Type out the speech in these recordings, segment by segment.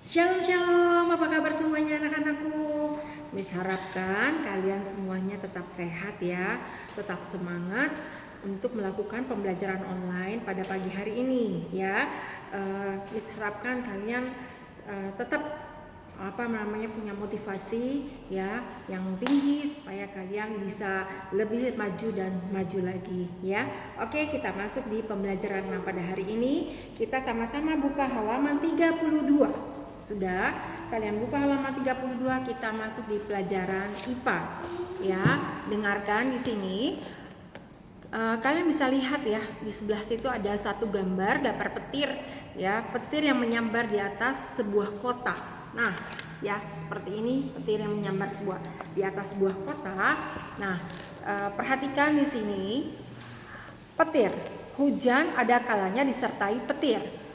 Shalom shalom, apa kabar semuanya anak-anakku? Miss harapkan kalian semuanya tetap sehat ya, tetap semangat untuk melakukan pembelajaran online pada pagi hari ini ya. Miss harapkan kalian tetap punya motivasi ya yang tinggi supaya kalian bisa lebih maju dan maju lagi ya. Oke, kita masuk di pembelajaran pada hari ini. Kita sama-sama buka halaman 32. Sudah, kalian buka halaman 32, kita masuk di pelajaran IPA. Ya, dengarkan di sini. Kalian bisa lihat ya, di sebelah situ ada satu gambar petir ya, petir yang menyambar di atas sebuah kota. Nah, ya seperti ini petir yang menyambar di atas sebuah kota. Nah, perhatikan di sini petir. Hujan ada kalanya disertai petir.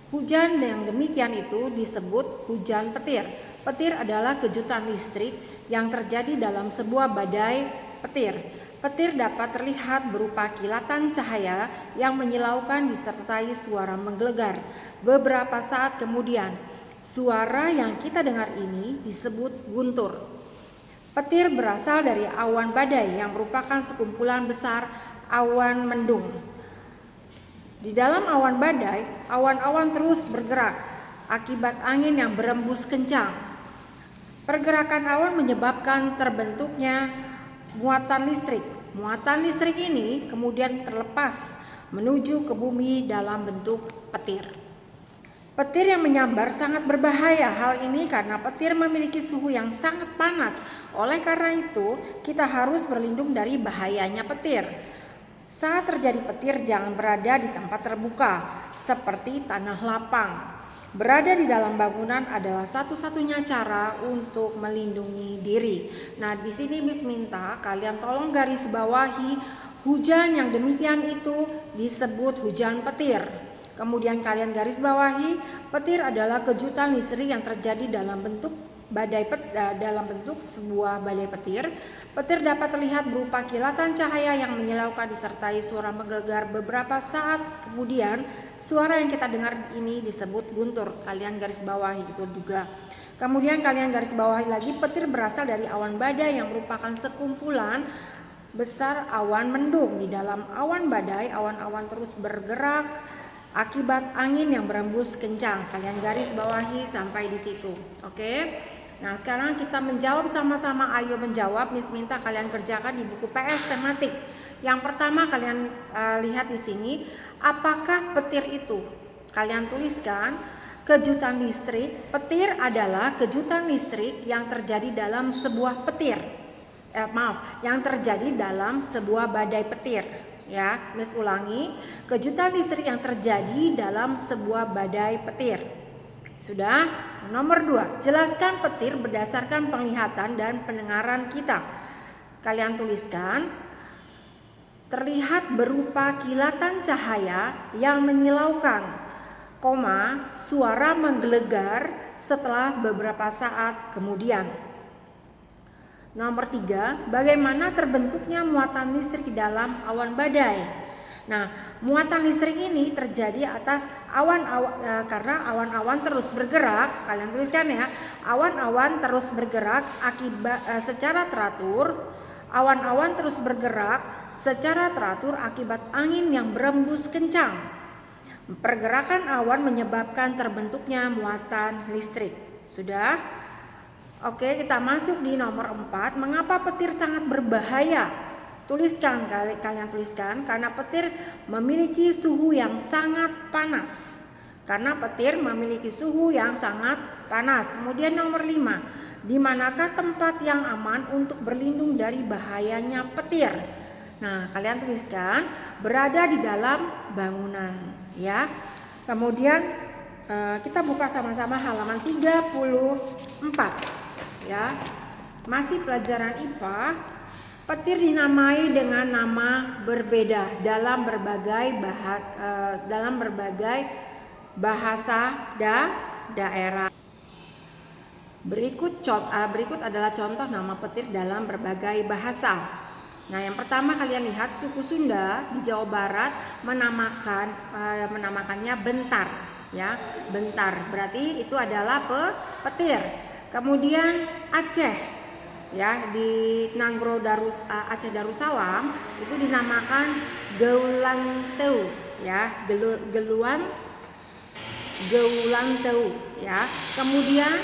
Hujan yang demikian itu disebut hujan petir. Petir adalah kejutan listrik yang terjadi dalam sebuah badai petir. Petir dapat terlihat berupa kilatan cahaya yang menyilaukan disertai suara menggelegar. Beberapa saat kemudian, suara yang kita dengar ini disebut guntur. Petir berasal dari awan badai yang merupakan sekumpulan besar awan mendung. Di dalam awan badai, awan-awan terus bergerak akibat angin yang berembus kencang. Pergerakan awan menyebabkan terbentuknya muatan listrik. Muatan listrik ini kemudian terlepas menuju ke bumi dalam bentuk petir. Petir yang menyambar sangat berbahaya. Hal ini karena petir memiliki suhu yang sangat panas. Oleh karena itu, kita harus berlindung dari bahayanya petir. Saat terjadi petir, jangan berada di tempat terbuka seperti tanah lapang. Berada di dalam bangunan adalah satu-satunya cara untuk melindungi diri. Nah, di sini Miss minta kalian tolong garis bawahi hujan yang demikian itu disebut hujan petir. Kemudian kalian garis bawahi petir adalah kejutan listrik yang terjadi dalam bentuk sebuah badai petir. Petir dapat terlihat berupa kilatan cahaya yang menyilaukan disertai suara menggelegar. Beberapa saat kemudian, suara yang kita dengar ini disebut guntur. Kalian garis bawahi itu juga. Kemudian kalian garis bawahi lagi petir berasal dari awan badai yang merupakan sekumpulan besar awan mendung. Di dalam awan badai, awan-awan terus bergerak akibat angin yang berembus kencang. Kalian garis bawahi sampai di situ. Oke? Nah, sekarang kita menjawab sama-sama. Ayo menjawab. Miss minta kalian kerjakan di buku PS tematik. Yang pertama kalian lihat di sini, apakah petir itu? Kalian tuliskan kejutan listrik. Petir adalah kejutan listrik yang terjadi dalam sebuah petir. Yang terjadi dalam sebuah badai petir. Ya, Miss ulangi, kejutan listrik yang terjadi dalam sebuah badai petir. Sudah? Nomor 2, jelaskan petir berdasarkan penglihatan dan pendengaran kita. Kalian tuliskan, terlihat berupa kilatan cahaya yang menyilaukan, suara menggelegar setelah beberapa saat kemudian. Nomor 3, bagaimana terbentuknya muatan listrik di dalam awan badai? Nah, muatan listrik ini terjadi atas karena awan-awan terus bergerak. Kalian tuliskan ya, awan-awan terus bergerak secara teratur. Awan-awan terus bergerak secara teratur akibat angin yang berembus kencang. Pergerakan awan menyebabkan terbentuknya muatan listrik. Sudah? Oke, kita masuk di nomor 4. Mengapa petir sangat berbahaya? Kalian tuliskan, karena petir memiliki suhu yang sangat panas. Kemudian nomor 5, di manakah tempat yang aman untuk berlindung dari bahayanya petir? Nah, kalian tuliskan, berada di dalam bangunan ya. Kemudian kita buka sama-sama halaman 34 ya. Masih pelajaran IPA. Petir dinamai dengan nama berbeda dalam berbagai bahasa daerah. Berikut adalah contoh nama petir dalam berbagai bahasa. Nah, yang pertama kalian lihat, suku Sunda di Jawa Barat menamakannya bentar. ya. Bentar, berarti itu adalah petir. Kemudian Aceh, ya, di Nanggro Aceh Darussalam itu dinamakan Geulanteu, ya, Geulanteu, ya. Kemudian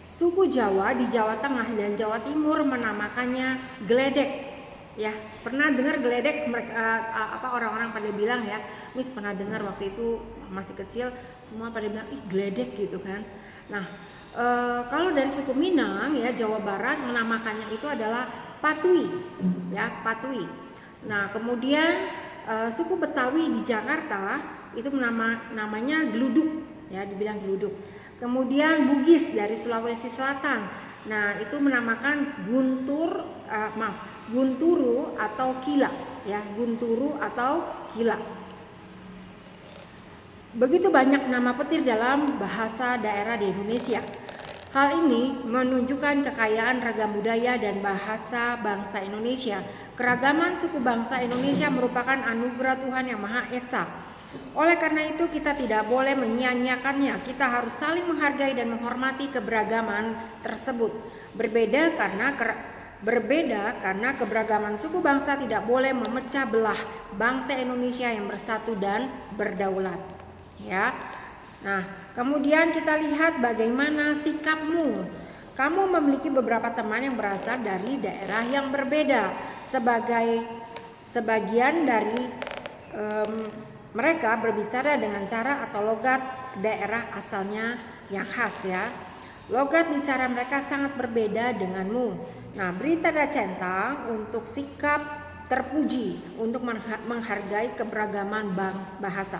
suku Jawa di Jawa Tengah dan Jawa Timur menamakannya geledek, ya. Pernah dengar geledek? Mereka orang-orang pada bilang ya, Miss pernah dengar waktu itu masih kecil, semua pada bilang ih geledek gitu kan. Nah, kalau dari suku Minang ya Jawa Barat menamakannya itu adalah patui, ya, patui. Nah, kemudian suku Betawi di Jakarta itu namanya geluduk, ya, dibilang geluduk. Kemudian Bugis dari Sulawesi Selatan, nah itu menamakan Gunturu atau Kila, ya, Gunturu atau Kila. Begitu banyak nama petir dalam bahasa daerah di Indonesia. Hal ini menunjukkan kekayaan ragam budaya dan bahasa bangsa Indonesia. Keragaman suku bangsa Indonesia merupakan anugerah Tuhan Yang Maha Esa. Oleh karena itu kita tidak boleh menyia-nyiakannya. Kita harus saling menghargai dan menghormati keberagaman tersebut. Berbeda karena keberagaman suku bangsa tidak boleh memecah belah bangsa Indonesia yang bersatu dan berdaulat, ya. Nah, kemudian kita lihat bagaimana sikapmu. Kamu memiliki beberapa teman yang berasal dari daerah yang berbeda. Sebagian dari mereka berbicara dengan cara atau logat daerah asalnya yang khas, ya. Logat bicara mereka sangat berbeda denganmu. Nah, beri tanda centang untuk sikap terpuji, untuk menghargai keberagaman bahasa.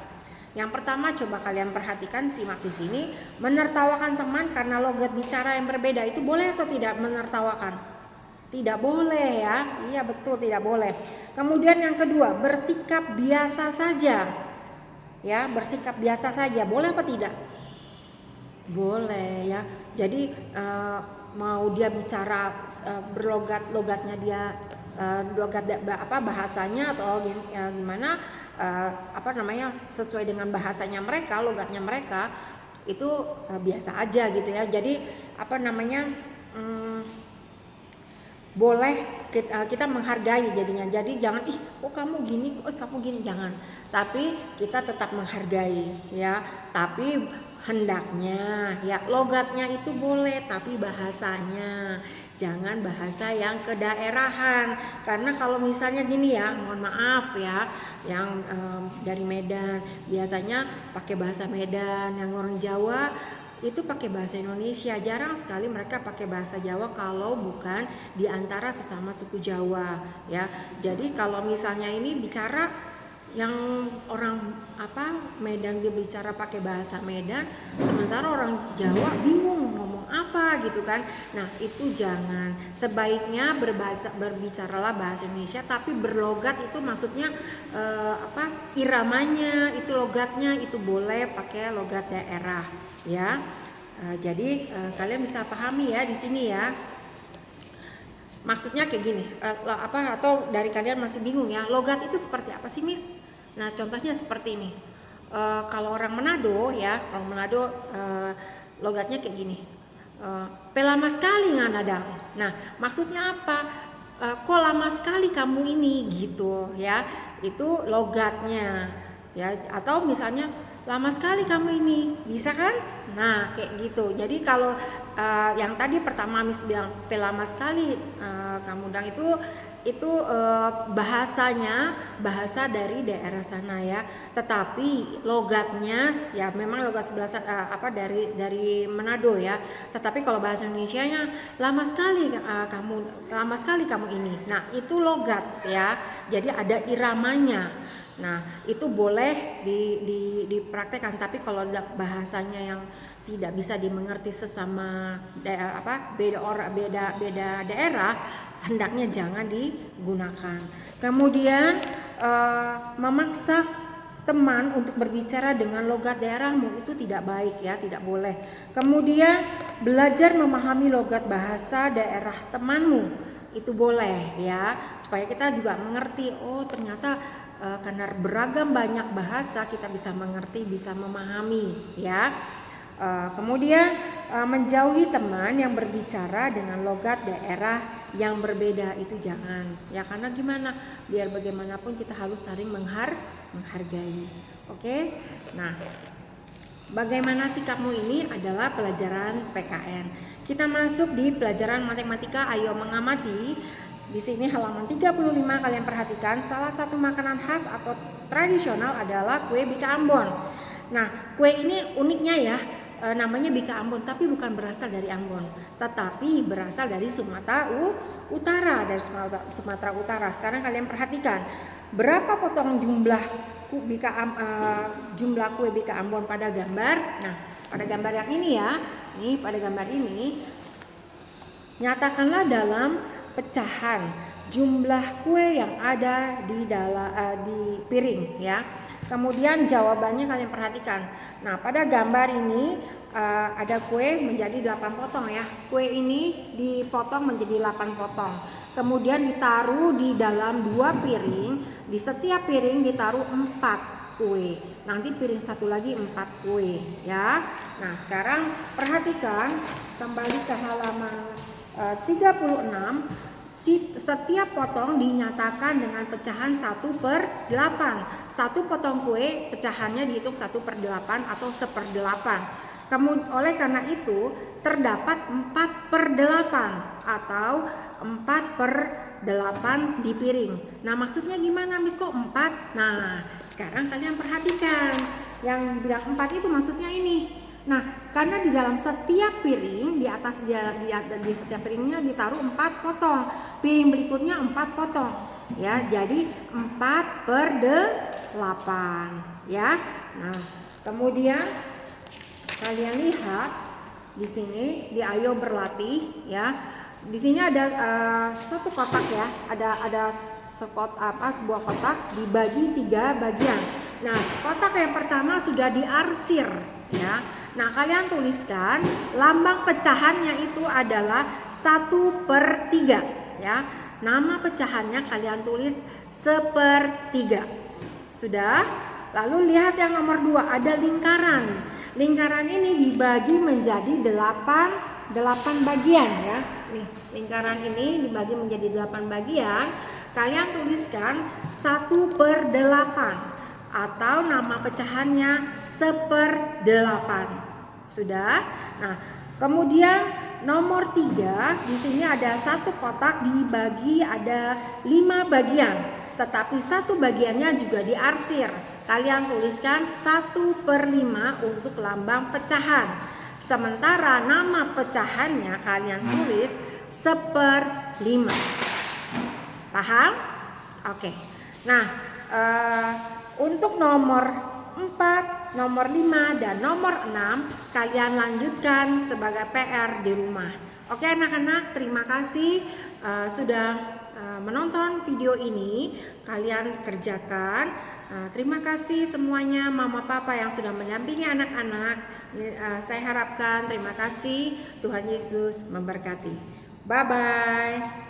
Yang pertama, coba kalian perhatikan, simak di sini. Menertawakan teman karena logat bicara yang berbeda, itu boleh atau tidak menertawakan? Tidak boleh, ya. Iya betul, tidak boleh. Kemudian yang kedua, bersikap biasa saja. Ya, bersikap biasa saja. Boleh apa tidak? Boleh, ya. Jadi mau dia bicara logatnya dia logat bahasanya atau gimana sesuai dengan bahasanya mereka, logatnya mereka itu biasa aja gitu ya. Jadi boleh kita menghargai jadinya. Jadi jangan kamu gini, jangan. Tapi kita tetap menghargai, ya. Tapi hendaknya ya logatnya itu boleh, tapi bahasanya jangan bahasa yang kedaerahan. Karena kalau misalnya gini ya, mohon maaf ya, yang dari Medan biasanya pakai bahasa Medan, yang orang Jawa itu pakai bahasa Indonesia. Jarang sekali mereka pakai bahasa Jawa kalau bukan di antara sesama suku Jawa, ya. Jadi kalau misalnya ini bicara yang orang Medan, dia bicara pakai bahasa Medan, sementara orang Jawa bingung ngomong apa gitu kan. Nah, itu jangan. Sebaiknya berbicaralah bahasa Indonesia, tapi berlogat itu maksudnya iramanya, itu logatnya itu boleh pakai logat daerah, ya. Jadi kalian bisa pahami ya di sini ya. Maksudnya kayak gini, atau dari kalian masih bingung ya, logat itu seperti apa sih, Miss? Nah, contohnya seperti ini. Kalau orang Manado ya, logatnya kayak gini. Pelama sekali nganadang. Nah, maksudnya apa? Kok lama sekali kamu ini gitu ya. Itu logatnya. Ya, atau misalnya lama sekali kamu ini, bisa kan? Nah, kayak gitu. Jadi kalau yang tadi pertama Miss bilang lama sekali kamu undang itu bahasanya bahasa dari daerah sana ya. Tetapi logatnya ya memang logat sebelah dari Manado ya. Tetapi kalau bahasa Indonesianya lama sekali kamu ini. Nah, itu logat ya. Jadi ada iramanya. Nah, itu boleh dipraktekkan, tapi kalau bahasanya yang tidak bisa dimengerti sesama beda daerah, hendaknya jangan digunakan. Kemudian memaksa teman untuk berbicara dengan logat daerahmu itu tidak baik ya, tidak boleh. Kemudian belajar memahami logat bahasa daerah temanmu itu boleh ya, supaya kita juga mengerti, oh ternyata karena beragam banyak bahasa kita bisa mengerti, bisa memahami ya. Kemudian menjauhi teman yang berbicara dengan logat daerah yang berbeda itu jangan ya, karena gimana, biar bagaimanapun kita harus saling menghargai. Oke. Nah, bagaimana sikapmu ini adalah pelajaran PKN. Kita masuk di pelajaran matematika. Ayo mengamati. Di sini halaman 35 kalian perhatikan, salah satu makanan khas atau tradisional adalah kue Bika Ambon. Nah, kue ini uniknya ya, namanya Bika Ambon, tapi bukan berasal dari Ambon, tetapi berasal dari Sumatera Utara, Sumatera Utara. Sekarang kalian perhatikan, berapa potong jumlah kue Bika Ambon pada gambar. Nah, pada gambar yang ini ya, nih pada gambar ini, nyatakanlah dalam pecahan jumlah kue yang ada di piring ya. Kemudian jawabannya kalian perhatikan. Nah, pada gambar ini ada kue menjadi 8 potong ya. Kue ini dipotong menjadi 8 potong. Kemudian ditaruh di dalam 2 piring. Di setiap piring ditaruh 4 kue. Nanti piring satu lagi 4 kue ya. Nah, sekarang perhatikan kembali ke halaman 36. Setiap potong dinyatakan dengan pecahan 1/8. Satu potong kue pecahannya dihitung 1/8 atau 1/8. Oleh karena itu terdapat 4/8 atau 4/8 di piring. Nah, maksudnya gimana Miss, kok 4? Nah, sekarang kalian perhatikan, yang bilang 4 itu maksudnya ini. Nah, karena di dalam setiap piring, di setiap piringnya ditaruh 4 potong, piring berikutnya 4 potong ya, jadi 4/8 ya. Nah, kemudian kalian lihat di sini di Ayo Berlatih ya. Di sini ada satu kotak ya, ada sebuah kotak dibagi 3 bagian. Nah, kotak yang pertama sudah diarsir ya. Nah, kalian tuliskan lambang pecahannya itu adalah 1/3 ya. Nama pecahannya kalian tulis 1/3. Sudah? Lalu lihat yang nomor 2, ada lingkaran. Lingkaran ini dibagi menjadi 8 bagian ya. Nih, lingkaran ini dibagi menjadi 8 bagian. Kalian tuliskan 1/8 atau nama pecahannya 1/8. Sudah? Nah, kemudian nomor 3, di sini ada satu kotak dibagi ada 5 bagian, tetapi satu bagiannya juga diarsir. Kalian tuliskan 1/5 untuk lambang pecahan. Sementara nama pecahannya kalian tulis 1/5. Paham? Oke. Nah, untuk nomor 4, nomor 5, dan nomor 6 kalian lanjutkan sebagai PR di rumah. Oke anak-anak, terima kasih sudah menonton video ini. Kalian kerjakan. Terima kasih semuanya mama papa yang sudah mendampingi anak-anak. Saya harapkan terima kasih. Tuhan Yesus memberkati. Bye bye.